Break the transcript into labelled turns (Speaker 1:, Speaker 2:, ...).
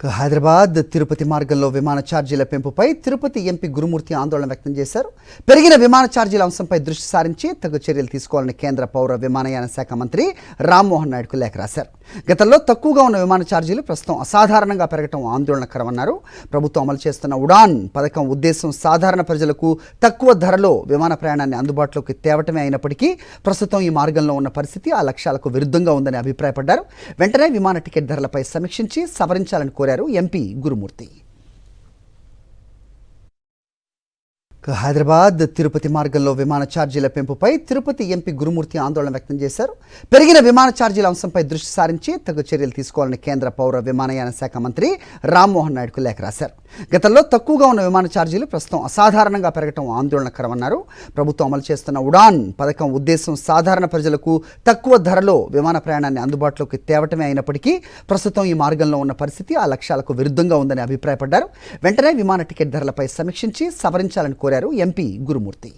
Speaker 1: హైదరాబాద్ తిరుపతి మార్గంలో విమాన ఛార్జీల పెంపుపై తిరుపతి ఎంపీ గురుమూర్తి ఆందోళన వ్యక్తం చేశారు. పెరిగిన విమాన ఛార్జీల అంశంపై దృష్టి సారించి తగు చర్యలు తీసుకోవాలని కేంద్ర పౌర విమానయాన శాఖ మంత్రి రామ్మోహన్ నాయుడుకు లేఖ రాశారు. గతంలో తక్కువగా ఉన్న విమాన ఛార్జీలు ప్రస్తుతం అసాధారణంగా పెరగడం ఆందోళనకరమన్నారు. ప్రభుత్వం అమలు చేస్తున్న ఉడాన్ పథకం ఉద్దేశం సాధారణ ప్రజలకు తక్కువ ధరలో విమాన ప్రయాణాన్ని అందుబాటులోకి తేవటమే అయినప్పటికీ ప్రస్తుతం ఈ మార్గంలో ఉన్న పరిస్థితి ఆ లక్ష్యాలకు విరుద్ధంగా ఉందని అభిప్రాయపడ్డారు. వెంటనే విమాన టికెట్ ధరలపై సమీక్షించి సవరించాలని కోరారు ఎంపీ గురుమూర్తి. హైదరాబాద్ తిరుపతి మార్గంలో విమాన ఛార్జీల పెంపుపై తిరుపతి ఎంపీ గురుమూర్తి ఆందోళన వ్యక్తం చేశారు. పెరిగిన విమాన ఛార్జీల అంశంపై దృష్టి సారించి తగు చర్యలు తీసుకోవాలని కేంద్ర పౌర విమానయాన శాఖ మంత్రి రామ్మోహన్ నాయుడుకు లేఖ రాశారు. గతంలో తక్కువగా ఉన్న విమాన ఛార్జీలు ప్రస్తుతం అసాధారణంగా పెరగడం ఆందోళనకరమన్నారు. ప్రభుత్వం అమలు చేస్తున్న ఉడాన్ పథకం ఉద్దేశం సాధారణ ప్రజలకు తక్కువ ధరలో విమాన ప్రయాణాన్ని అందుబాటులోకి తేవటమే అయినప్పటికీ ప్రస్తుతం ఈ మార్గంలో ఉన్న పరిస్థితి ఆ లక్ష్యాలకు విరుద్ధంగా ఉందని అభిప్రాయపడ్డారు. వెంటనే విమాన టికెట్ ధరలపై సమీక్షించి సవరించాలని కోరారు ఎంపీ గురుమూర్తి.